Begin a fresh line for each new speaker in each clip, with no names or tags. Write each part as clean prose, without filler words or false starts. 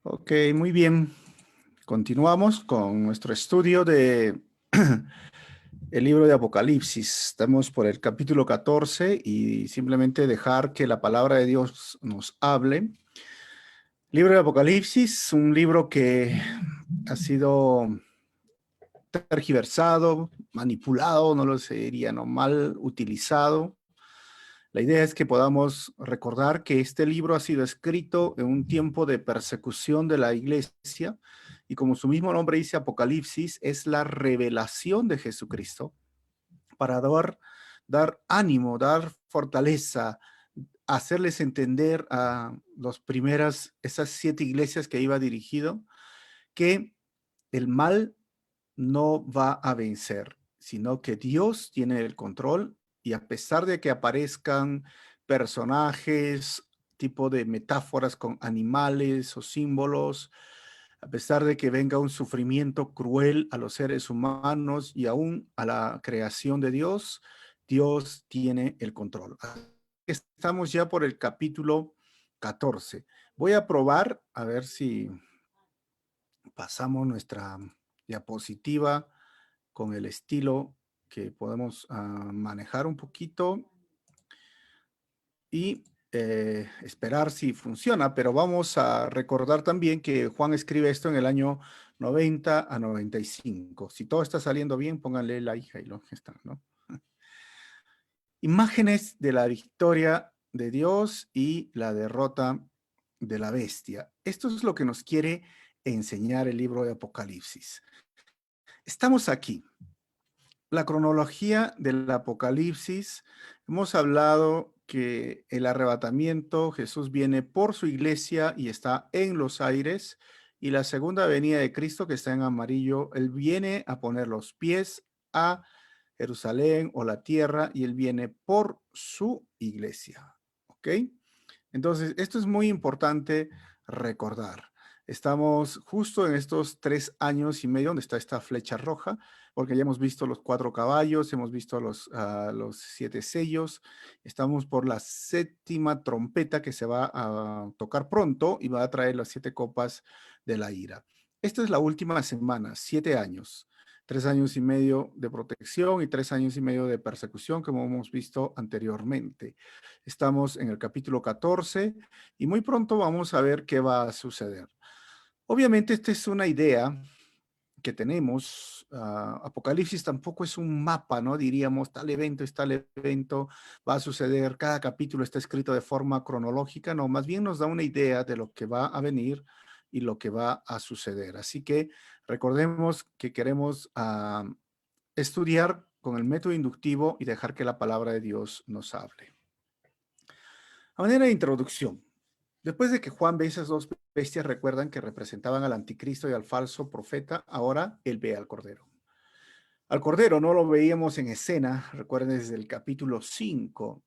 Ok, muy bien. Continuamos con nuestro estudio de el libro de Apocalipsis. Estamos por el capítulo 14 y simplemente dejar que la palabra de Dios nos hable. Libro de Apocalipsis, un libro que ha sido tergiversado, manipulado, no lo sé, diría, no, mal utilizado. La idea es que podamos recordar que este libro ha sido escrito en un tiempo de persecución de la iglesia y como su mismo nombre dice, Apocalipsis es la revelación de Jesucristo para dar ánimo, dar fortaleza, hacerles entender a esas 7 iglesias que iba dirigido, que el mal no va a vencer, sino que Dios tiene el control y a pesar de que aparezcan personajes, tipo de metáforas con animales o símbolos, a pesar de que venga un sufrimiento cruel a los seres humanos y aún a la creación de Dios, Dios tiene el control. Estamos ya por el capítulo 14. Voy a probar a ver si pasamos nuestra diapositiva con el estilo que podemos manejar un poquito y esperar si funciona, pero vamos a recordar también que Juan escribe esto en el año 90 a 95. Si todo está saliendo bien, pónganle la hija y lo que están, ¿no? Imágenes de la victoria de Dios y la derrota de la bestia. Esto es lo que nos quiere enseñar el libro de Apocalipsis. Estamos aquí. La cronología del Apocalipsis, hemos hablado que el arrebatamiento, Jesús viene por su iglesia y está en los aires, y la segunda venida de Cristo, que está en amarillo, Él viene a poner los pies a Jerusalén o la tierra, y Él viene por su iglesia. ¿Ok? Entonces, esto es muy importante recordar. Estamos justo en estos 3 años y medio donde está esta flecha roja, porque ya hemos visto los 4 caballos, hemos visto los 7 sellos, estamos por la 7ª trompeta que se va a tocar pronto y va a traer las 7 copas de la ira. Esta es la última semana, 7 años. 3 años y medio de protección y 3 años y medio de persecución, como hemos visto anteriormente. Estamos en el capítulo 14 y muy pronto vamos a ver qué va a suceder. Obviamente esta es una idea que tenemos. Apocalipsis tampoco es un mapa, ¿no? Diríamos, tal evento va a suceder, cada capítulo está escrito de forma cronológica, no, más bien nos da una idea de lo que va a venir y lo que va a suceder. Así que recordemos que queremos estudiar con el método inductivo y dejar que la palabra de Dios nos hable. A manera de introducción, después de que Juan ve esas 2 bestias, recuerdan que representaban al anticristo y al falso profeta, ahora él ve al Cordero. Al Cordero no lo veíamos en escena, recuerden desde el capítulo 5,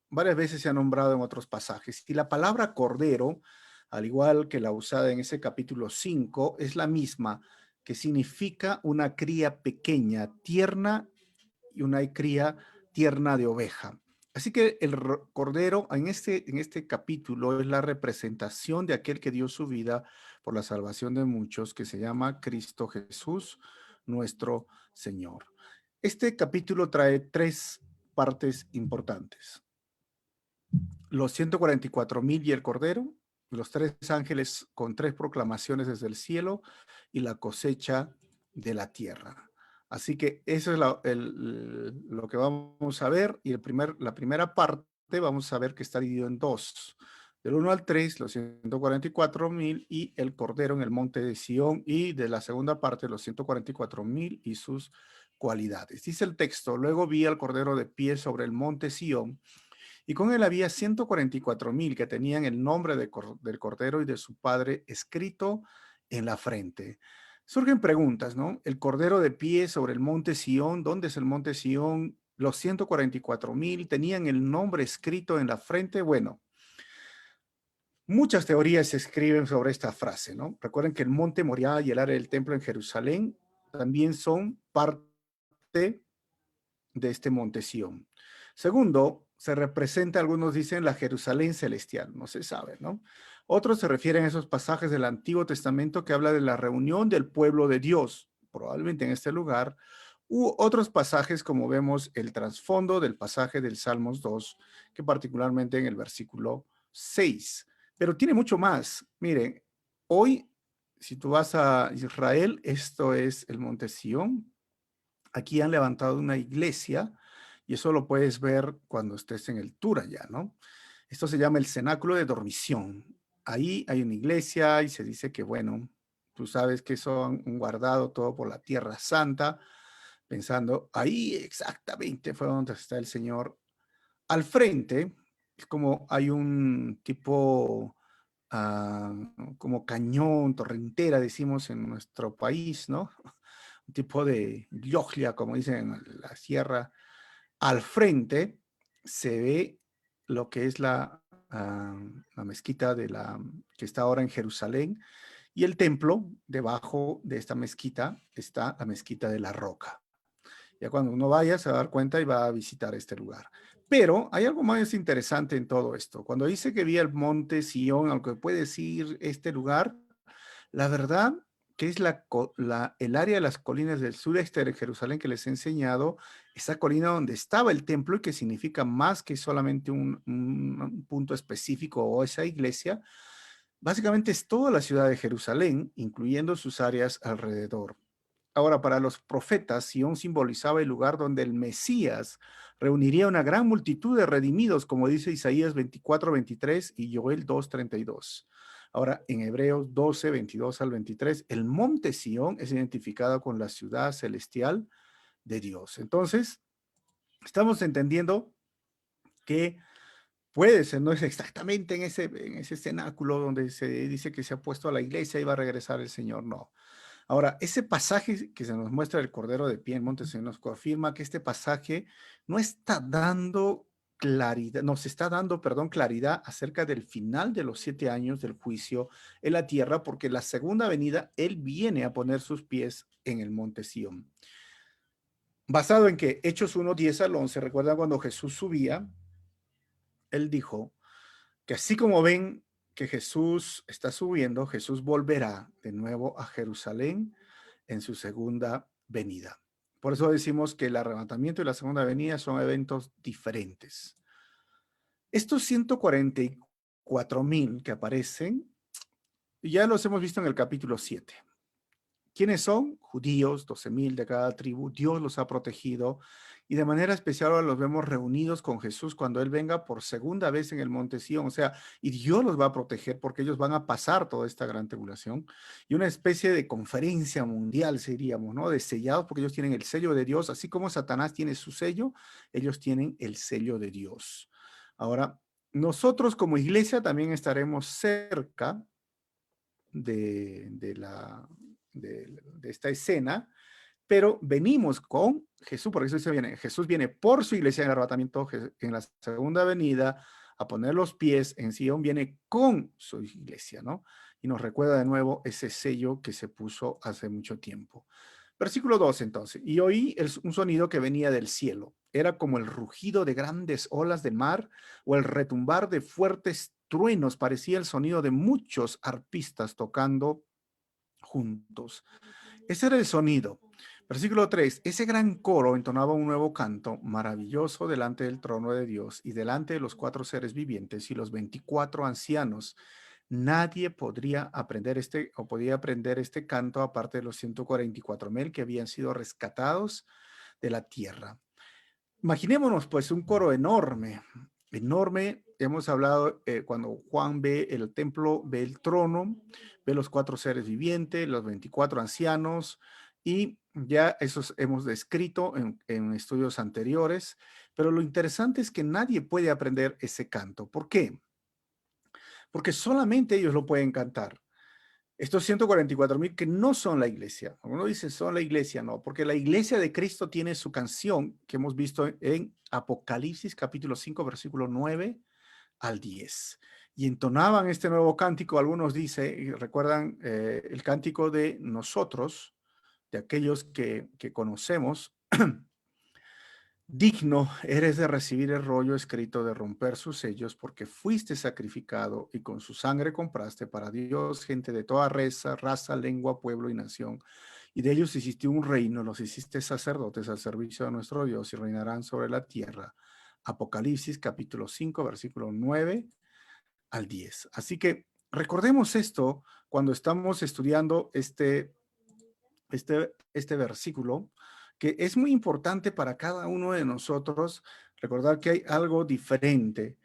varias veces se ha nombrado en otros pasajes, y la palabra Cordero, al igual que la usada en ese capítulo 5, es la misma, que significa una cría pequeña, tierna, y una cría tierna de oveja. Así que el Cordero en este capítulo es la representación de aquel que dio su vida por la salvación de muchos, que se llama Cristo Jesús, nuestro Señor. Este capítulo trae 3 partes importantes. Los 144,000 y el Cordero, los 3 ángeles con 3 proclamaciones desde el cielo y la cosecha de la tierra. Así que eso es lo que vamos a ver, y la primera parte vamos a ver que está dividido en 2. Del 1 al 3, los 144,000 y el Cordero en el monte de Sión, y de la segunda parte, los 144,000 y sus cualidades. Dice el texto: luego vi al Cordero de pie sobre el monte Sión, y con él había 144,000 que tenían el nombre del Cordero y de su Padre escrito en la frente. Surgen preguntas, ¿no? El Cordero de pie sobre el monte Sión, ¿dónde es el monte Sión? Los 144,000 tenían el nombre escrito en la frente. Bueno, muchas teorías se escriben sobre esta frase, ¿no? Recuerden que el monte Moriah y el área del templo en Jerusalén también son parte de este monte Sión. Segundo, se representa, algunos dicen, la Jerusalén celestial, no se sabe, ¿no? Otros se refieren a esos pasajes del Antiguo Testamento que habla de la reunión del pueblo de Dios, probablemente en este lugar, u otros pasajes como vemos el trasfondo del pasaje del Salmos 2, que particularmente en el versículo 6. Pero tiene mucho más. Miren, hoy, si tú vas a Israel, esto es el Monte Sión. Aquí han levantado una iglesia y eso lo puedes ver cuando estés en el tour allá, ¿no? Esto se llama el cenáculo de dormición. Ahí hay una iglesia y se dice que, bueno, tú sabes que son un guardado todo por la Tierra Santa, pensando, ahí exactamente fue donde está el Señor. Al frente, es como hay un tipo, ah, como cañón, torrentera, decimos en nuestro país, ¿no? Un tipo de lloglia, como dicen en la sierra. Al frente se ve lo que es la mezquita que está ahora en Jerusalén, y el templo. Debajo de esta mezquita está la mezquita de la Roca. Ya cuando uno vaya se va a dar cuenta y va a visitar este lugar. Pero hay algo más interesante en todo esto. Cuando dice que vi el monte Sión, aunque puede decir este lugar, la verdad que es el área de las colinas del sureste de Jerusalén que les he enseñado, esa colina donde estaba el templo y que significa más que solamente un punto específico o esa iglesia. Básicamente es toda la ciudad de Jerusalén, incluyendo sus áreas alrededor. Ahora, para los profetas, Sión simbolizaba el lugar donde el Mesías reuniría una gran multitud de redimidos, como dice Isaías 24:23 y Joel 2:32. Ahora, en Hebreos 12:22 al 23, el monte Sión es identificado con la ciudad celestial de Dios. Entonces, estamos entendiendo que puede ser, no es exactamente en ese cenáculo donde se dice que se ha puesto a la iglesia y va a regresar el Señor, no. Ahora, ese pasaje que se nos muestra el Cordero de pie en Monte Sión nos confirma que este pasaje no está dando claridad, nos está dando, perdón, claridad acerca del final de los 7 años del juicio en la tierra, porque la segunda venida, Él viene a poner sus pies en el Monte Sión. Basado en que Hechos 1:10 al 11, recuerda cuando Jesús subía, Él dijo que así como ven que Jesús está subiendo, Jesús volverá de nuevo a Jerusalén en su segunda venida. Por eso decimos que el arrebatamiento y la segunda venida son eventos diferentes. Estos 144,000 que aparecen, ya los hemos visto en el capítulo 7. ¿Quiénes son? Judíos, 12,000 de cada tribu. Dios los ha protegido y de manera especial ahora los vemos reunidos con Jesús cuando Él venga por segunda vez en el monte Sión. O sea, y Dios los va a proteger porque ellos van a pasar toda esta gran tribulación y una especie de conferencia mundial, seríamos, ¿no? De sellados, porque ellos tienen el sello de Dios, así como Satanás tiene su sello, ellos tienen el sello de Dios. Ahora, nosotros como iglesia también estaremos cerca de la de esta escena, pero venimos con Jesús, porque eso se viene, Jesús viene por su iglesia en el arrebatamiento, en la segunda venida, a poner los pies en Sion, viene con su iglesia, ¿no? Y nos recuerda de nuevo ese sello que se puso hace mucho tiempo. Versículo 2 entonces, y oí un sonido que venía del cielo. Era como el rugido de grandes olas de mar o el retumbar de fuertes truenos. Parecía el sonido de muchos arpistas tocando juntos. Ese era el sonido. Versículo 3. Ese gran coro entonaba un nuevo canto maravilloso delante del trono de Dios y delante de los 4 seres vivientes y los 24 ancianos. Nadie podría aprender podía aprender este canto aparte de los 144,000 que habían sido rescatados de la tierra. Imaginémonos pues un coro enorme, enorme. Hemos hablado cuando Juan ve el templo, ve el trono, ve los 4 seres vivientes, los 24 ancianos, y ya esos hemos descrito en estudios anteriores, pero lo interesante es que nadie puede aprender ese canto. ¿Por qué? Porque solamente ellos lo pueden cantar. Estos 144,000 que no son la iglesia. Uno dice son la iglesia, no, porque la iglesia de Cristo tiene su canción que hemos visto en Apocalipsis capítulo 5, versículo 9 al 10. Y entonaban este nuevo cántico, algunos dicen, recuerdan el cántico de nosotros, de aquellos que conocemos, Digno eres de recibir el rollo escrito, de romper sus sellos, porque fuiste sacrificado y con su sangre compraste para Dios gente de toda raza, lengua, pueblo y nación. Y de ellos hiciste un reino, los hiciste sacerdotes al servicio de nuestro Dios y reinarán sobre la tierra. Apocalipsis capítulo 5, versículo 9 al 10. Así que recordemos esto cuando estamos estudiando este versículo, que es muy importante para cada uno de nosotros recordar que hay algo diferente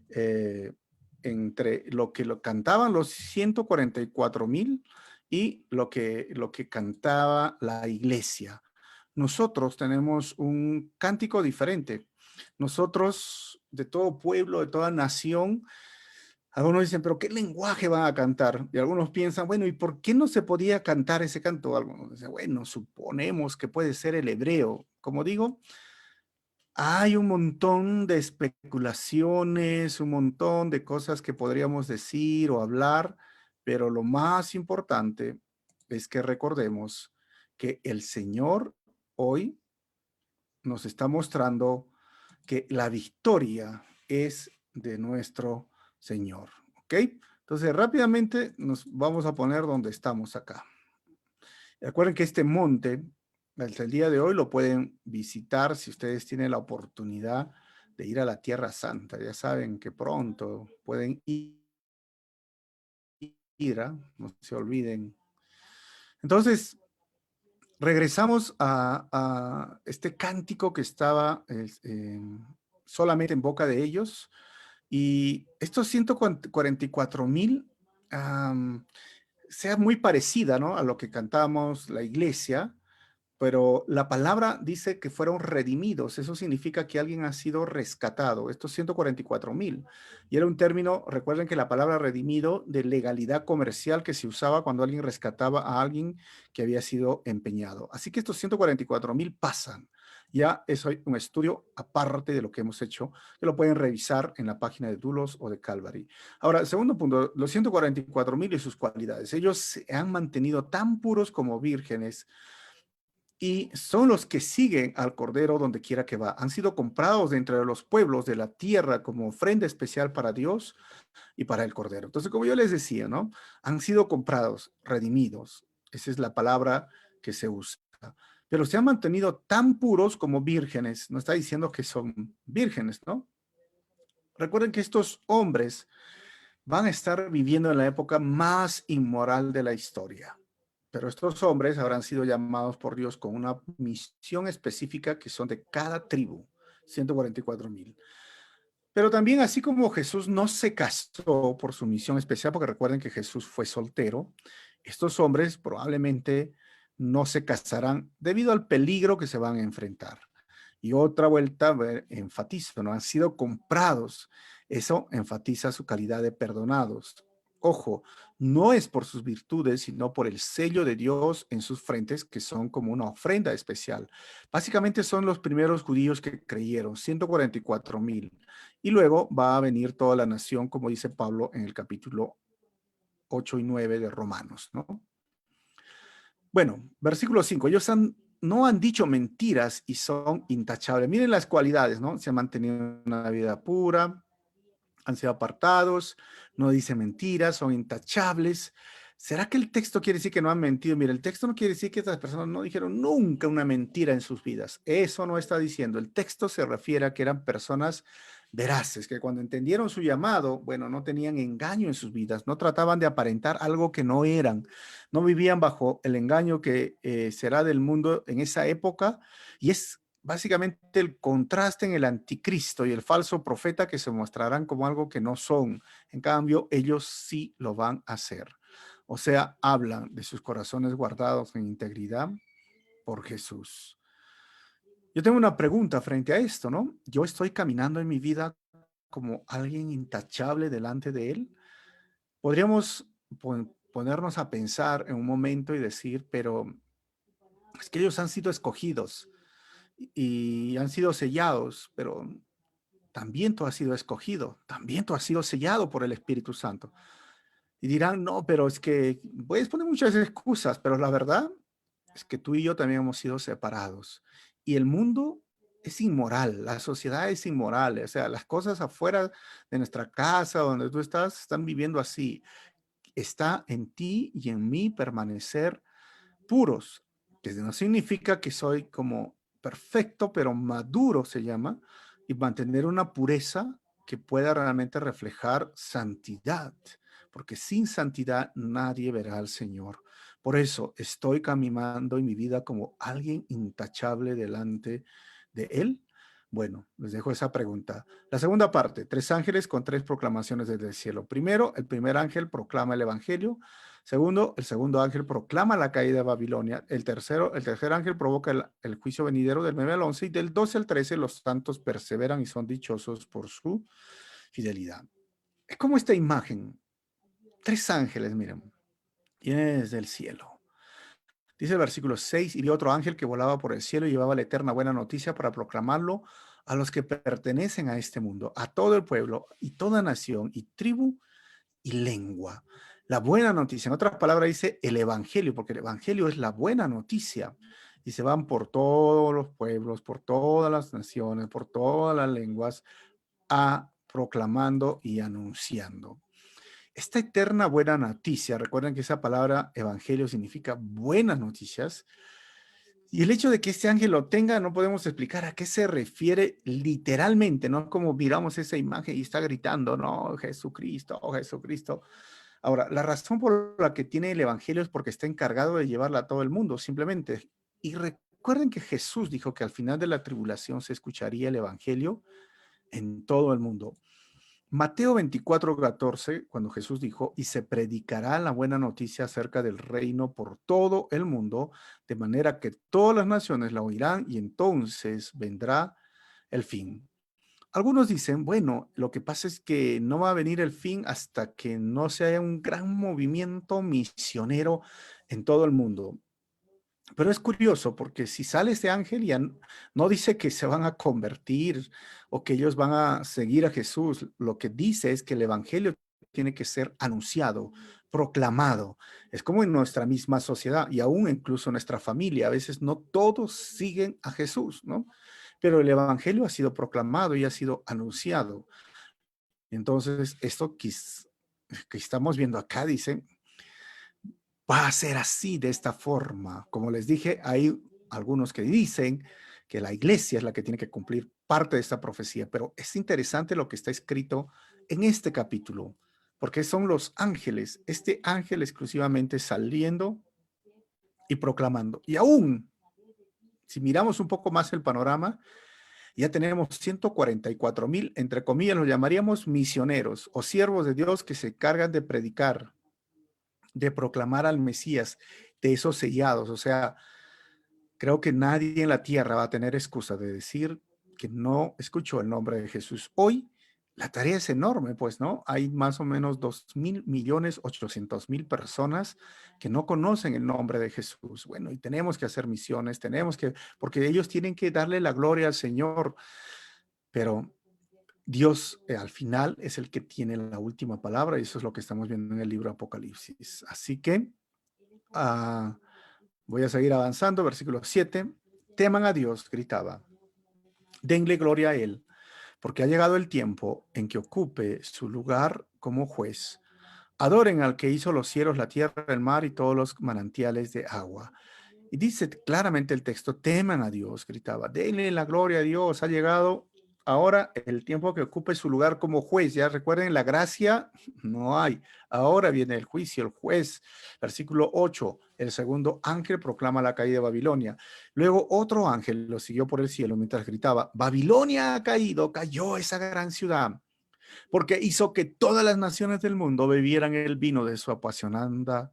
eh, entre lo que lo cantaban los 144,000 y lo que cantaba la iglesia. Nosotros tenemos un cántico diferente. Nosotros, de todo pueblo, de toda nación, algunos dicen, pero ¿qué lenguaje van a cantar? Y algunos piensan, bueno, ¿y por qué no se podía cantar ese canto? Algunos dicen, bueno, suponemos que puede ser el hebreo. Como digo, hay un montón de especulaciones, un montón de cosas que podríamos decir o hablar, pero lo más importante es que recordemos que el Señor hoy nos está mostrando que la victoria es de nuestro Señor. ¿Ok? Entonces, rápidamente nos vamos a poner donde estamos acá. Recuerden que este monte, hasta el día de hoy, lo pueden visitar si ustedes tienen la oportunidad de ir a la Tierra Santa. Ya saben que pronto pueden ir, no se olviden. Entonces, regresamos a este cántico que estaba solamente en boca de ellos. Y estos 144,000 sea muy parecida, ¿no?, a lo que cantamos la iglesia, pero la palabra dice que fueron redimidos. Eso significa que alguien ha sido rescatado. Estos 144,000. Y era un término, recuerden que la palabra redimido, de legalidad comercial que se usaba cuando alguien rescataba a alguien que había sido empeñado. Así que estos 144,000 pasan. Ya es un estudio aparte de lo que hemos hecho, que lo pueden revisar en la página de Dulos o de Calvary. Ahora, segundo punto, los 144,000 y sus cualidades. Ellos se han mantenido tan puros como vírgenes y son los que siguen al Cordero donde quiera que va. Han sido comprados de entre los pueblos de la tierra como ofrenda especial para Dios y para el Cordero. Entonces, como yo les decía, ¿no? Han sido comprados, redimidos. Esa es la palabra que se usa. Pero se han mantenido tan puros como vírgenes. No está diciendo que son vírgenes, ¿no? Recuerden que estos hombres van a estar viviendo en la época más inmoral de la historia. Pero estos hombres habrán sido llamados por Dios con una misión específica que son de cada tribu, 144,000. Pero también, así como Jesús no se casó por su misión especial, porque recuerden que Jesús fue soltero, estos hombres probablemente no se casarán debido al peligro que se van a enfrentar. Y otra vuelta, enfatizo, ¿no? Han sido comprados. Eso enfatiza su calidad de perdonados. Ojo, no es por sus virtudes, sino por el sello de Dios en sus frentes, que son como una ofrenda especial. Básicamente son los primeros judíos que creyeron, 144,000. Y luego va a venir toda la nación, como dice Pablo en el capítulo 8 y 9 de Romanos, ¿no? Bueno, versículo 5. No han dicho mentiras y son intachables. Miren las cualidades, ¿no? Se han mantenido una vida pura, han sido apartados, no dicen mentiras, son intachables. ¿Será que el texto quiere decir que no han mentido? Mira, el texto no quiere decir que estas personas no dijeron nunca una mentira en sus vidas. Eso no está diciendo. El texto se refiere a que eran personas veraces, que cuando entendieron su llamado, bueno, no tenían engaño en sus vidas, no trataban de aparentar algo que no eran, no vivían bajo el engaño que será del mundo en esa época, y es básicamente el contraste en el anticristo y el falso profeta, que se mostrarán como algo que no son. En cambio, ellos sí lo van a hacer. O sea, hablan de sus corazones guardados en integridad por Jesús. Yo tengo una pregunta frente a esto, ¿no? Yo estoy caminando en mi vida como alguien intachable delante de Él. Podríamos ponernos a pensar en un momento y decir, pero es que ellos han sido escogidos y han sido sellados, pero también tú has sido escogido, también tú has sido sellado por el Espíritu Santo. Y dirán, no, pero es que puedes poner muchas excusas, pero la verdad es que tú y yo también hemos sido separados. Y el mundo es inmoral, la sociedad es inmoral, o sea, las cosas afuera de nuestra casa, donde tú estás, están viviendo así. Está en ti y en mí permanecer puros, que no significa que soy como perfecto, pero maduro se llama, y mantener una pureza que pueda realmente reflejar santidad, porque sin santidad nadie verá al Señor. Por eso estoy caminando en mi vida como alguien intachable delante de Él. Bueno, les dejo esa pregunta. La segunda parte, 3 ángeles con 3 proclamaciones desde el cielo. Primero, el primer ángel proclama el evangelio. Segundo, el segundo ángel proclama la caída de Babilonia. El tercer ángel provoca el juicio venidero del 9 al 11 y del 12 al 13 los santos perseveran y son dichosos por su fidelidad. Es como esta imagen. 3 ángeles, miren, viene desde el cielo. Dice el versículo 6, y vi otro ángel que volaba por el cielo y llevaba la eterna buena noticia para proclamarlo a los que pertenecen a este mundo, a todo el pueblo y toda nación y tribu y lengua. La buena noticia, en otras palabras, dice el evangelio, porque el evangelio es la buena noticia. Y se van por todos los pueblos, por todas las naciones, por todas las lenguas, a proclamando y anunciando. Esta eterna buena noticia, recuerden que esa palabra evangelio significa buenas noticias, y el hecho de que este ángel lo tenga, no podemos explicar a qué se refiere literalmente, no como miramos esa imagen y está gritando, no, Jesucristo, oh Jesucristo. Ahora, la razón por la que tiene el evangelio es porque está encargado de llevarla a todo el mundo, simplemente. Y recuerden que Jesús dijo que al final de la tribulación se escucharía el evangelio en todo el mundo. Mateo 24:14, cuando Jesús dijo, y se predicará la buena noticia acerca del reino por todo el mundo, de manera que todas las naciones la oirán y entonces vendrá el fin. Algunos dicen, bueno, lo que pasa es que no va a venir el fin hasta que no se haya un gran movimiento misionero en todo el mundo. Pero es curioso porque si sale este ángel ya no dice que se van a convertir o que ellos van a seguir a Jesús. Lo que dice es que el evangelio tiene que ser anunciado, proclamado. Es como en nuestra misma sociedad y aún incluso en nuestra familia. A veces no todos siguen a Jesús, ¿no? Pero el evangelio ha sido proclamado y ha sido anunciado. Entonces, esto que estamos viendo acá dice, va a ser así, de esta forma. Como les dije, hay algunos que dicen que la iglesia es la que tiene que cumplir parte de esta profecía, pero es interesante lo que está escrito en este capítulo, porque son los ángeles, este ángel exclusivamente saliendo y proclamando. Y aún, si miramos un poco más el panorama, ya tenemos 144,000, entre comillas, los llamaríamos misioneros o siervos de Dios que se cargan de predicar, de proclamar al Mesías, de esos sellados. O sea, creo que nadie en la tierra va a tener excusa de decir que no escuchó el nombre de Jesús. Hoy la tarea es enorme, pues, ¿no? Hay más o menos 2,800,000 personas que no conocen el nombre de Jesús. Bueno, y tenemos que hacer misiones, porque ellos tienen que darle la gloria al Señor, pero Dios al final es el que tiene la última palabra y eso es lo que estamos viendo en el libro Apocalipsis. Así que ah, voy a seguir avanzando. Versículo 7. Teman a Dios, gritaba. Denle gloria a Él, porque ha llegado el tiempo en que ocupe su lugar como juez. Adoren al que hizo los cielos, la tierra, el mar y todos los manantiales de agua. Y dice claramente el texto, teman a Dios, gritaba, denle la gloria a Dios, ha llegado ahora el tiempo que ocupe su lugar como juez. Ya recuerden, la gracia no hay. Ahora viene el juicio, el juez. Versículo 8, el segundo ángel proclama la caída de Babilonia. Luego otro ángel lo siguió por el cielo mientras gritaba, Babilonia ha caído, cayó esa gran ciudad, porque hizo que todas las naciones del mundo bebieran el vino de su apasionada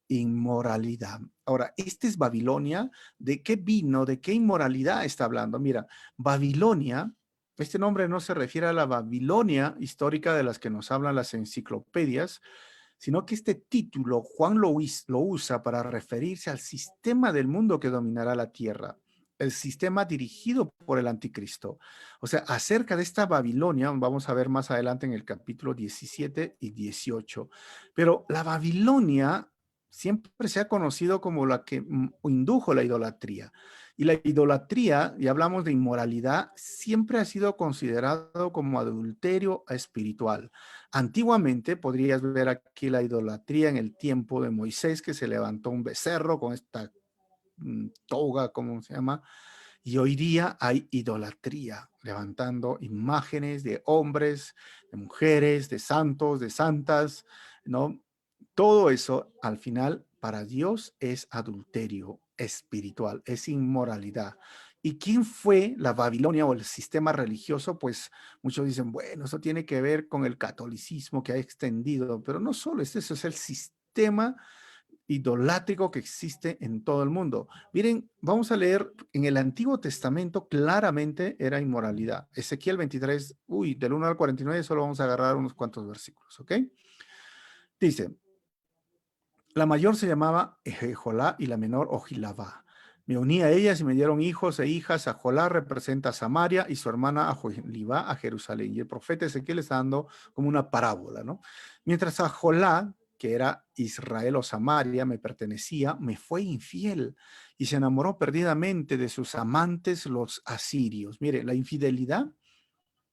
inmoralidad. Ahora, este es Babilonia. ¿De qué vino, de qué inmoralidad está hablando? Mira, Babilonia, este nombre no se refiere a la Babilonia histórica de las que nos hablan las enciclopedias, sino que este título Juan lo usa para referirse al sistema del mundo que dominará la tierra, el sistema dirigido por el anticristo. O sea, acerca de esta Babilonia, vamos a ver más adelante en el capítulo 17 y 18, pero la Babilonia siempre se ha conocido como la que indujo la idolatría. Y la idolatría, y hablamos de inmoralidad, siempre ha sido considerado como adulterio espiritual. Antiguamente podrías ver aquí la idolatría en el tiempo de Moisés, que se levantó un becerro con esta toga, ¿cómo se llama? Y hoy día hay idolatría, levantando imágenes de hombres, de mujeres, de santos, de santas, ¿no? Todo eso al final para Dios es adulterio espiritual, es inmoralidad. ¿Y quién fue la Babilonia o el sistema religioso? Pues muchos dicen, bueno, eso tiene que ver con el catolicismo que ha extendido, pero no solo es eso, es el sistema idolátrico que existe en todo el mundo. Miren, vamos a leer en el Antiguo Testamento claramente era inmoralidad. Ezequiel 23, del 1 al 49, solo vamos a agarrar unos cuantos versículos, ¿ok? Dice, la mayor se llamaba Jolá y la menor Ojilabá. Me uní a ellas y me dieron hijos e hijas. A Jolá representa a Samaria y su hermana a Jolibá a Jerusalén. Y el profeta Ezequiel está dando como una parábola, ¿no? Mientras a Jolá, que era Israel o Samaria, me pertenecía, me fue infiel y se enamoró perdidamente de sus amantes los asirios. Mire, la infidelidad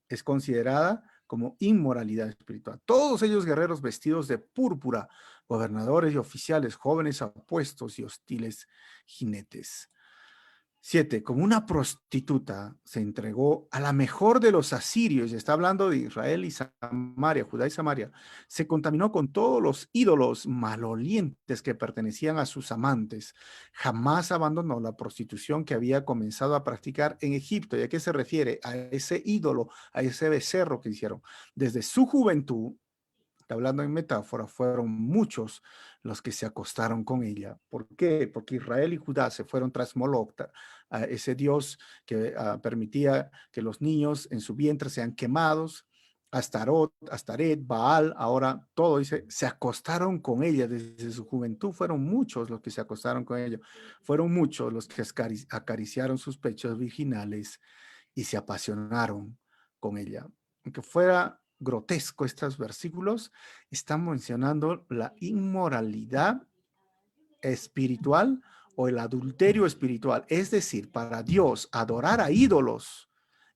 es considerada como inmoralidad espiritual. Todos ellos guerreros vestidos de púrpura, gobernadores y oficiales, jóvenes apuestos y hostiles jinetes. 7. Como una prostituta se entregó a la mejor de los asirios, y está hablando de Israel y Samaria, Judá y Samaria, se contaminó con todos los ídolos malolientes que pertenecían a sus amantes. Jamás abandonó la prostitución que había comenzado a practicar en Egipto. ¿Y a qué se refiere? A ese ídolo, a ese becerro que hicieron. Desde su juventud, hablando en metáfora, fueron muchos los que se acostaron con ella. ¿Por qué? Porque Israel y Judá se fueron tras Moloch, a ese dios que permitía que los niños en su vientre sean quemados. Astarot, Astaret, Baal, ahora todo dice, se acostaron con ella desde su juventud. Fueron muchos los que se acostaron con ella. Fueron muchos los que acariciaron sus pechos virginales y se apasionaron con ella. Aunque fuera grotesco estos versículos, están mencionando la inmoralidad espiritual o el adulterio espiritual. Es decir, para Dios, adorar a ídolos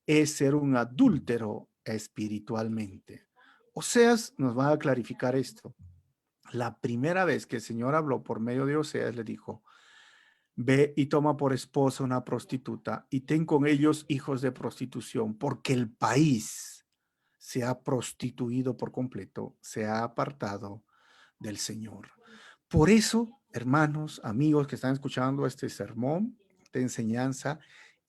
es ser un adúltero espiritualmente. Oseas nos va a clarificar esto. La primera vez que el Señor habló por medio de Oseas, le dijo, ve y toma por esposa una prostituta y ten con ellos hijos de prostitución, porque el país se ha prostituido por completo, se ha apartado del Señor. Por eso, hermanos, amigos que están escuchando este sermón de enseñanza,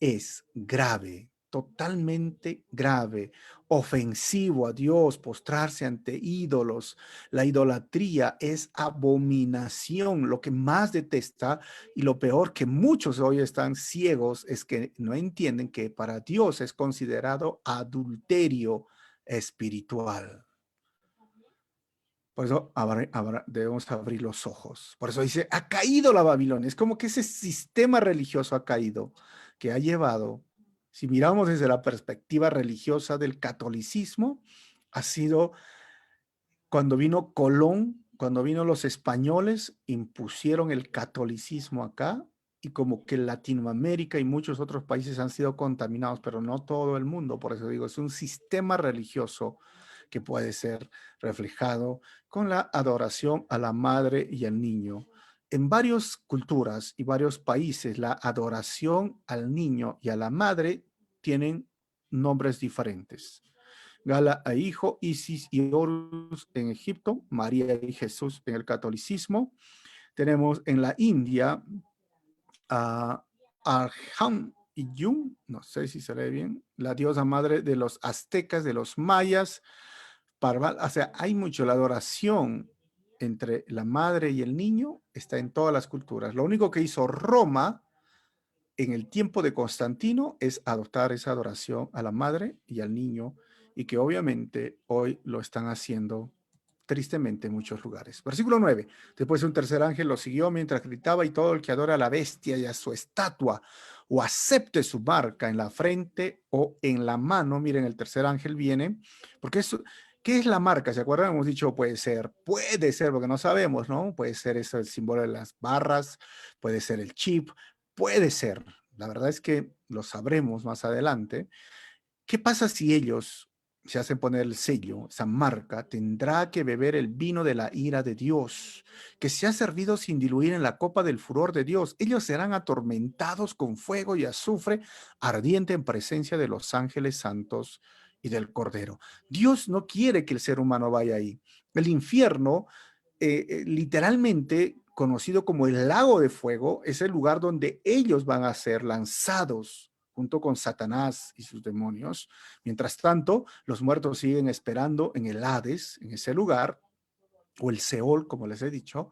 es grave, totalmente grave, ofensivo a Dios, postrarse ante ídolos. La idolatría es abominación, lo que más detesta, y lo peor que muchos hoy están ciegos es que no entienden que para Dios es considerado adulterio espiritual. Por eso debemos abrir los ojos. Por eso dice, ha caído la Babilonia. Es como que ese sistema religioso ha caído, que ha llevado, si miramos desde la perspectiva religiosa del catolicismo, ha sido cuando vino Colón, cuando vino los españoles, impusieron el catolicismo acá, y como que Latinoamérica y muchos otros países han sido contaminados, pero no todo el mundo. Por eso digo, es un sistema religioso que puede ser reflejado con la adoración a la madre y al niño. En varias culturas y varios países, la adoración al niño y a la madre tienen nombres diferentes. Gala a hijo, Isis y Horus en Egipto, María y Jesús en el catolicismo. Tenemos en la India a Arham y Yum, no sé si se lee bien, la diosa madre de los aztecas, de los mayas. O sea, hay mucho, la adoración entre la madre y el niño está en todas las culturas. Lo único que hizo Roma en el tiempo de Constantino es adoptar esa adoración a la madre y al niño, y que obviamente hoy lo están haciendo tristemente en muchos lugares. Versículo 9. Después un tercer ángel lo siguió mientras gritaba, y todo el que adora a la bestia y a su estatua o acepte su marca en la frente o en la mano. Miren, el tercer ángel viene, porque eso, ¿qué es la marca? ¿Se acuerdan? Hemos dicho puede ser, porque no sabemos, ¿no? Puede ser eso, el símbolo de las barras, puede ser el chip, puede ser, la verdad es que lo sabremos más adelante. ¿Qué pasa si ellos se hacen poner el sello, esa marca? Tendrá que beber el vino de la ira de Dios, que se ha servido sin diluir en la copa del furor de Dios. Ellos serán atormentados con fuego y azufre ardiente en presencia de los ángeles santos y del Cordero. Dios no quiere que el ser humano vaya ahí. El infierno, literalmente conocido como el lago de fuego, es el lugar donde ellos van a ser lanzados junto con Satanás y sus demonios. Mientras tanto, los muertos siguen esperando en el Hades, en ese lugar, o el Seol, como les he dicho,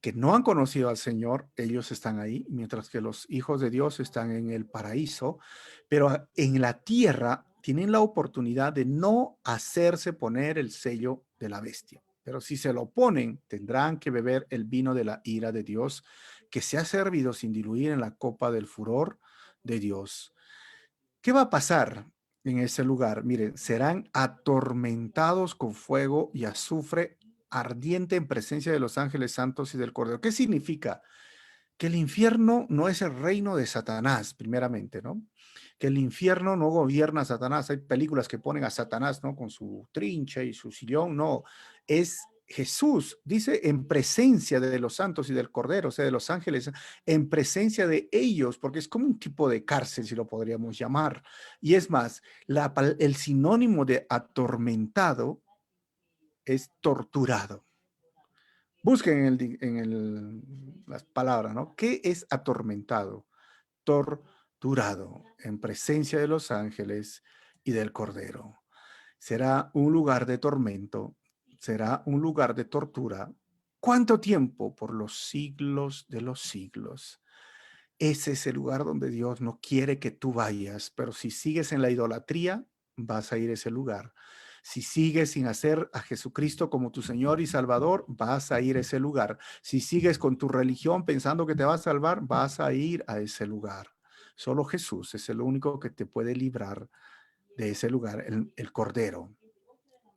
que no han conocido al Señor, ellos están ahí, mientras que los hijos de Dios están en el paraíso, pero en la tierra tienen la oportunidad de no hacerse poner el sello de la bestia. Pero si se lo ponen, tendrán que beber el vino de la ira de Dios, que se ha servido sin diluir en la copa del furor de Dios. ¿Qué va a pasar en ese lugar? Miren, serán atormentados con fuego y azufre ardiente en presencia de los ángeles santos y del Cordero. ¿Qué significa? Que el infierno no es el reino de Satanás, primeramente, ¿no? Que el infierno no gobierna a Satanás. Hay películas que ponen a Satanás, ¿no? Con su trinche y su sillón. No, es Jesús, dice, en presencia de los santos y del Cordero, o sea, de los ángeles, en presencia de ellos, porque es como un tipo de cárcel, si lo podríamos llamar. Y es más, el sinónimo de atormentado es torturado. Busquen las palabras, ¿no? ¿Qué es atormentado? Torturado en presencia de los ángeles y del Cordero. Será un lugar de tormento, será un lugar de tortura. ¿Cuánto tiempo? Por los siglos de los siglos. Ese es el lugar donde Dios no quiere que tú vayas, pero si sigues en la idolatría, vas a ir a ese lugar. Si sigues sin hacer a Jesucristo como tu Señor y Salvador, vas a ir a ese lugar. Si sigues con tu religión pensando que te va a salvar, vas a ir a ese lugar. Solo Jesús es el único que te puede librar de ese lugar, el Cordero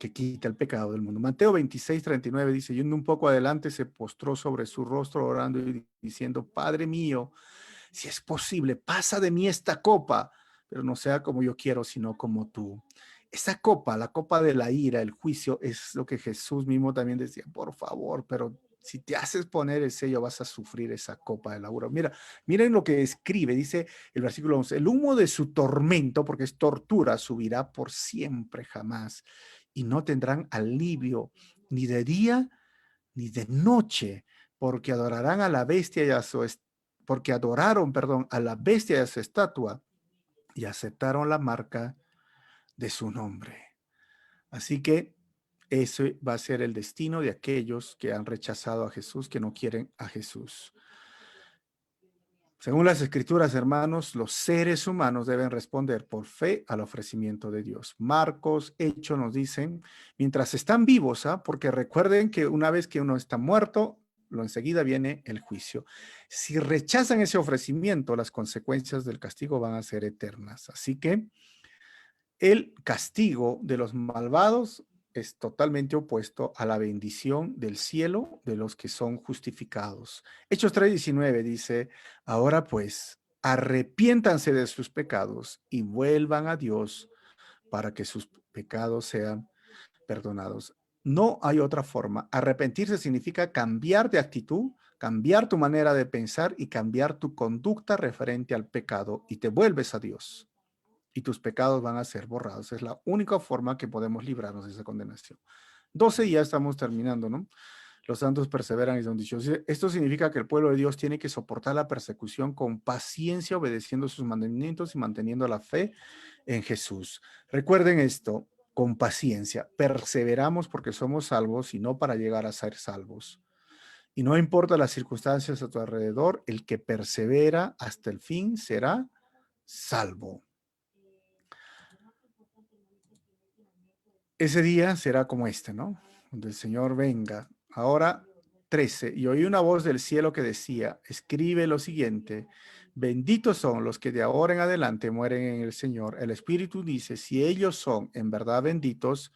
que quita el pecado del mundo. Mateo 26:39 dice, yendo un poco adelante, se postró sobre su rostro orando y diciendo, Padre mío, si es posible, pasa de mí esta copa, pero no sea como yo quiero, sino como tú. Esa copa, la copa de la ira, el juicio, es lo que Jesús mismo también decía, por favor, pero si te haces poner el sello, vas a sufrir esa copa de la ira. Mira, miren lo que escribe, dice el versículo 11, el humo de su tormento, porque es tortura, subirá por siempre jamás, y no tendrán alivio ni de día ni de noche, porque adorarán a la bestia y a su porque adoraron, perdón, a la bestia y a su estatua y aceptaron la marca de su nombre. Así que ese va a ser el destino de aquellos que han rechazado a Jesús, que no quieren a Jesús. Según las escrituras, hermanos, los seres humanos deben responder por fe al ofrecimiento de Dios. Marcos, Hechos nos dicen, mientras están vivos, porque recuerden que una vez que uno está muerto, lo enseguida viene el juicio. Si rechazan ese ofrecimiento, las consecuencias del castigo van a ser eternas. Así que el castigo de los malvados es totalmente opuesto a la bendición del cielo de los que son justificados. Hechos 3:19 dice, ahora pues, arrepiéntanse de sus pecados y vuelvan a Dios para que sus pecados sean perdonados. No hay otra forma. Arrepentirse significa cambiar de actitud, cambiar tu manera de pensar y cambiar tu conducta referente al pecado y te vuelves a Dios y tus pecados van a ser borrados. Es la única forma que podemos librarnos de esa condenación. 12 y ya estamos terminando, ¿no? Los santos perseveran y son dichosos. Esto significa que el pueblo de Dios tiene que soportar la persecución con paciencia, obedeciendo sus mandamientos y manteniendo la fe en Jesús. Recuerden esto, con paciencia. Perseveramos porque somos salvos y no para llegar a ser salvos. Y no importa las circunstancias a tu alrededor, el que persevera hasta el fin será salvo. Ese día será como este, ¿no? Donde el Señor venga. Ahora 13. Y oí una voz del cielo que decía, escribe lo siguiente, benditos son los que de ahora en adelante mueren en el Señor. El Espíritu dice, si ellos son en verdad benditos,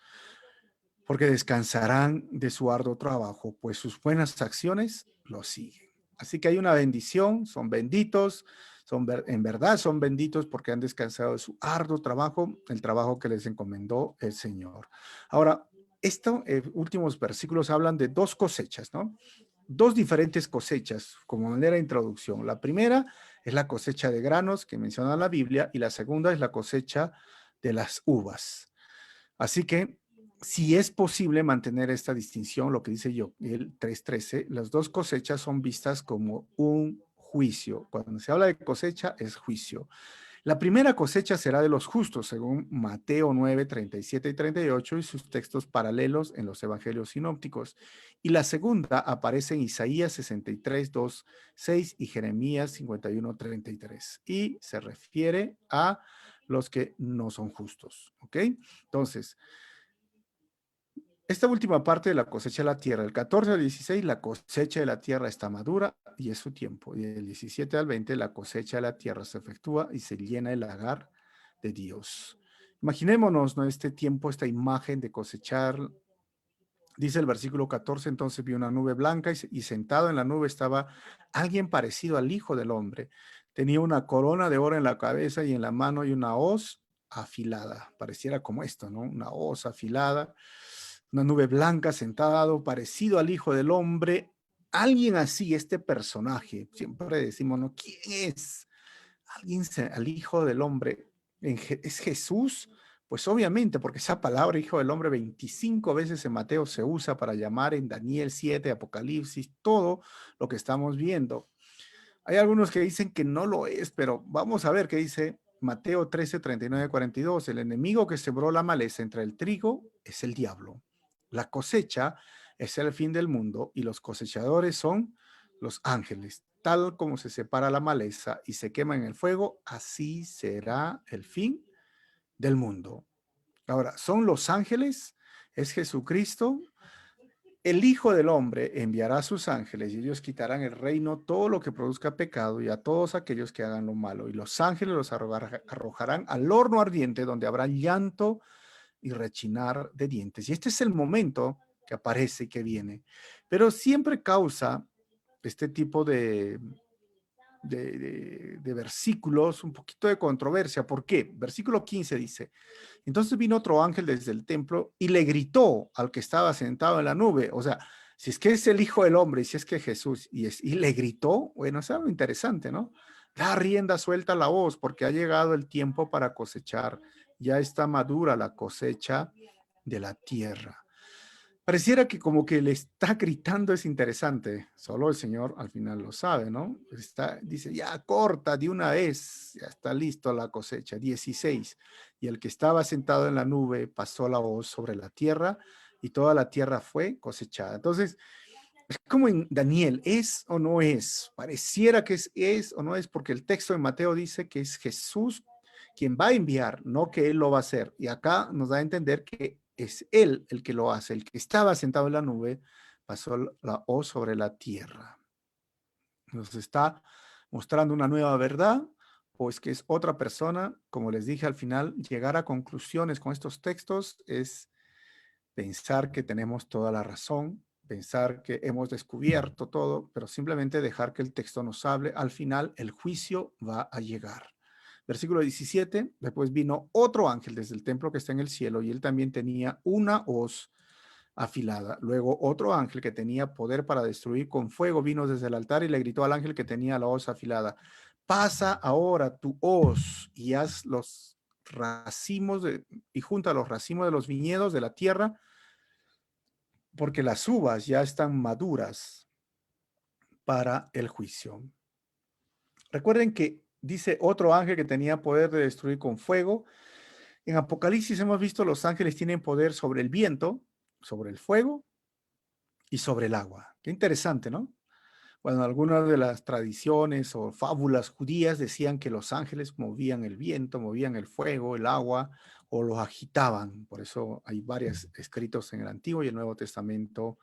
porque descansarán de su arduo trabajo, pues sus buenas acciones los siguen. Así que hay una bendición, son benditos, En verdad son benditos porque han descansado de su arduo trabajo, el trabajo que les encomendó el Señor. Ahora, estos últimos versículos hablan de dos cosechas, ¿no? Dos diferentes cosechas como manera de introducción. La primera es la cosecha de granos que menciona la Biblia y la segunda es la cosecha de las uvas. Así que si es posible mantener esta distinción, lo que dice yo, el 3:13, las dos cosechas son vistas como un juicio. Cuando se habla de cosecha es juicio. La primera cosecha será de los justos, según Mateo 9, 37 y 38 y sus textos paralelos en los evangelios sinópticos. Y la segunda aparece en Isaías 63, 2, 6 y Jeremías 51, 33. Y se refiere a los que no son justos. ¿Ok? Entonces, esta última parte de la cosecha de la tierra, el 14 al 16, la cosecha de la tierra está madura y es su tiempo. Y del 17 al 20, la cosecha de la tierra se efectúa y se llena el lagar de Dios. Imaginémonos, ¿no? Este tiempo, esta imagen de cosechar. Dice el versículo 14, entonces vi una nube blanca y sentado en la nube estaba alguien parecido al Hijo del Hombre. Tenía una corona de oro en la cabeza y en la mano y una hoz afilada. Pareciera como esto, ¿no? Una hoz afilada, una nube blanca sentado, parecido al Hijo del Hombre. Alguien así, este personaje, siempre decimos, ¿no? ¿Quién es? Alguien, al Hijo del Hombre. ¿Es Jesús? Pues obviamente, porque esa palabra Hijo del Hombre 25 veces en Mateo se usa para llamar en Daniel 7, Apocalipsis, todo lo que estamos viendo. Hay algunos que dicen que no lo es, pero vamos a ver qué dice Mateo 13, 39, 42. El enemigo que sembró la maleza entre el trigo es el diablo. La cosecha es el fin del mundo y los cosechadores son los ángeles. Tal como se separa la maleza y se quema en el fuego, así será el fin del mundo. Ahora, ¿son los ángeles? ¿Es Jesucristo? El Hijo del Hombre enviará a sus ángeles y ellos quitarán el reino todo lo que produzca pecado y a todos aquellos que hagan lo malo. Y los ángeles los arrojarán al horno ardiente donde habrá llanto y rechinar de dientes. Y este es el momento que aparece y que viene. Pero siempre causa este tipo de versículos un poquito de controversia. ¿Por qué? Versículo 15 dice, entonces vino otro ángel desde el templo y le gritó al que estaba sentado en la nube. O sea, si es que es el Hijo del Hombre y si es que Jesús y le gritó, bueno, es algo interesante, ¿no? Da rienda suelta a la voz porque ha llegado el tiempo para cosechar. Ya está madura la cosecha de la tierra. Pareciera que como que le está gritando, es interesante. Solo el Señor al final lo sabe, ¿no? Dice, ya corta de una vez, ya está listo la cosecha. 16. Y el que estaba sentado en la nube pasó la voz sobre la tierra y toda la tierra fue cosechada. Entonces, es como en Daniel, ¿es o no es? Pareciera que es o no es, porque el texto de Mateo dice que es Jesús quien va a enviar, no que él lo va a hacer. Y acá nos da a entender que es él el que lo hace, el que estaba sentado en la nube, pasó la O sobre la tierra. Nos está mostrando una nueva verdad, o es que es otra persona. Como les dije al final, llegar a conclusiones con estos textos es pensar que tenemos toda la razón, pensar que hemos descubierto todo, pero simplemente dejar que el texto nos hable. Al final, el juicio va a llegar. Versículo 17, después vino otro ángel desde el templo que está en el cielo y él también tenía una hoz afilada. Luego otro ángel que tenía poder para destruir con fuego vino desde el altar y le gritó al ángel que tenía la hoz afilada, pasa ahora tu hoz y haz los racimos y junta los racimos de los viñedos de la tierra, porque las uvas ya están maduras para el juicio. Recuerden que dice otro ángel que tenía poder de destruir con fuego. En Apocalipsis hemos visto los ángeles tienen poder sobre el viento, sobre el fuego y sobre el agua. Qué interesante, ¿no? Bueno, algunas de las tradiciones o fábulas judías decían que los ángeles movían el viento, movían el fuego, el agua o los agitaban. Por eso hay varios escritos en el Antiguo y el Nuevo Testamento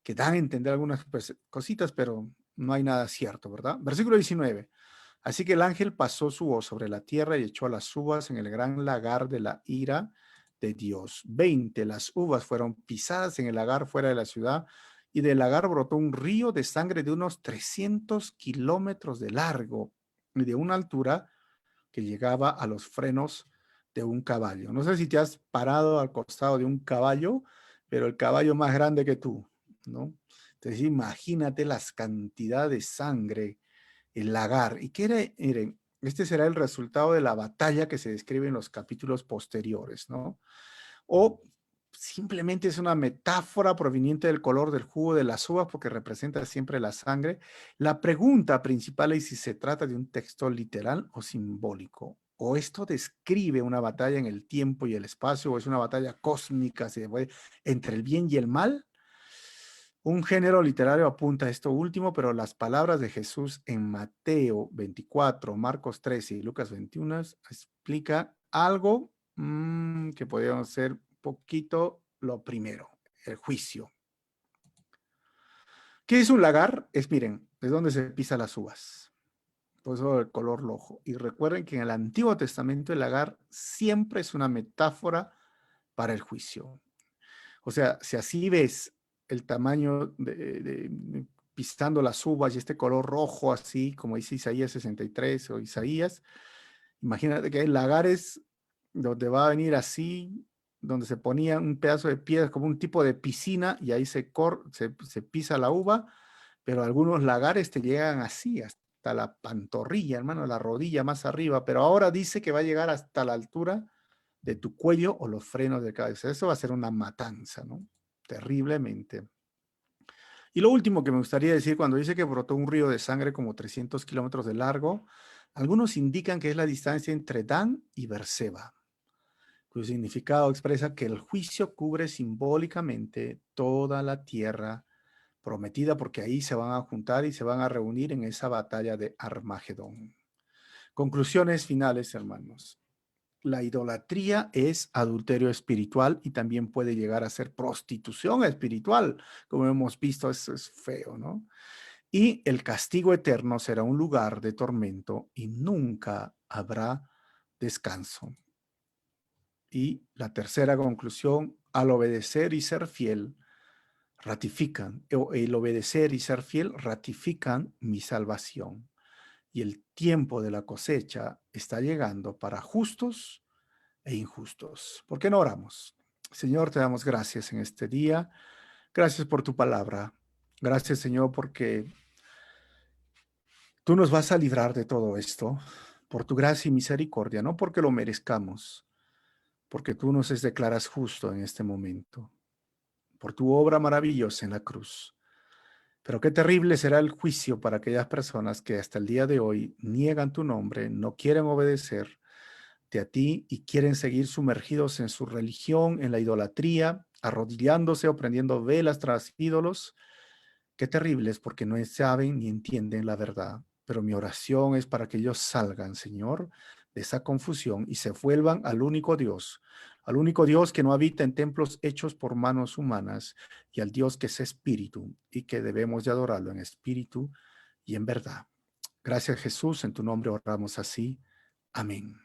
que dan a entender algunas cositas, pero no hay nada cierto, ¿verdad? Versículo 19. Así que el ángel pasó su voz sobre la tierra y echó las uvas en el gran lagar de la ira de Dios. 20. Las uvas fueron pisadas en el lagar fuera de la ciudad y del lagar brotó un río de sangre de unos 300 kilómetros de largo. y de una altura que llegaba a los frenos de un caballo. No sé si te has parado al costado de un caballo, pero el caballo más grande que tú, ¿no? Entonces imagínate las cantidades de sangre, el lagar. ¿Y qué era? Miren, este será el resultado de la batalla que se describe en los capítulos posteriores, ¿no? O simplemente es una metáfora proveniente del color del jugo de las uvas porque representa siempre la sangre. La pregunta principal es si se trata de un texto literal o simbólico. O esto describe una batalla en el tiempo y el espacio, o es una batalla cósmica entre el bien y el mal. Un género literario apunta a esto último, pero las palabras de Jesús en Mateo 24, Marcos 13 y Lucas 21 explica algo que podríamos ser un poquito lo primero, el juicio. ¿Qué es un lagar? Miren, es donde se pisa las uvas. Por eso el color rojo. Y recuerden que en el Antiguo Testamento el lagar siempre es una metáfora para el juicio. O sea, si así ves el tamaño pisando las uvas y este color rojo así, como dice Isaías 63 o Isaías, imagínate que hay lagares donde va a venir así, donde se ponía un pedazo de piedra como un tipo de piscina y ahí se pisa la uva, pero algunos lagares te llegan así, hasta la pantorrilla, hermano, la rodilla más arriba, pero ahora dice que va a llegar hasta la altura de tu cuello o los frenos de cabeza. Eso va a ser una matanza, ¿no? Terriblemente. Y lo último que me gustaría decir, cuando dice que brotó un río de sangre como 300 kilómetros de largo, algunos indican que es la distancia entre Dan y Beerseba, cuyo significado expresa que el juicio cubre simbólicamente toda la tierra prometida, porque ahí se van a juntar y se van a reunir en esa batalla de Armagedón. Conclusiones finales, hermanos. La idolatría es adulterio espiritual y también puede llegar a ser prostitución espiritual, como hemos visto, eso es feo, ¿no? Y el castigo eterno será un lugar de tormento y nunca habrá descanso. Y la tercera conclusión, al obedecer y ser fiel, el obedecer y ser fiel ratifican mi salvación. Y el tiempo de la cosecha está llegando para justos e injustos. ¿Por qué no oramos? Señor, te damos gracias en este día. Gracias por tu palabra. Gracias, Señor, porque tú nos vas a librar de todo esto por tu gracia y misericordia, no porque lo merezcamos, porque tú nos declaras justo en este momento, por tu obra maravillosa en la cruz. Pero qué terrible será el juicio para aquellas personas que hasta el día de hoy niegan tu nombre, no quieren obedecer a ti y quieren seguir sumergidos en su religión, en la idolatría, arrodillándose o prendiendo velas tras ídolos. Qué terribles porque no saben ni entienden la verdad. Pero mi oración es para que ellos salgan, Señor, de esa confusión y se vuelvan al único Dios que no habita en templos hechos por manos humanas y al Dios que es espíritu y que debemos de adorarlo en espíritu y en verdad. Gracias, Jesús, en tu nombre oramos así. Amén.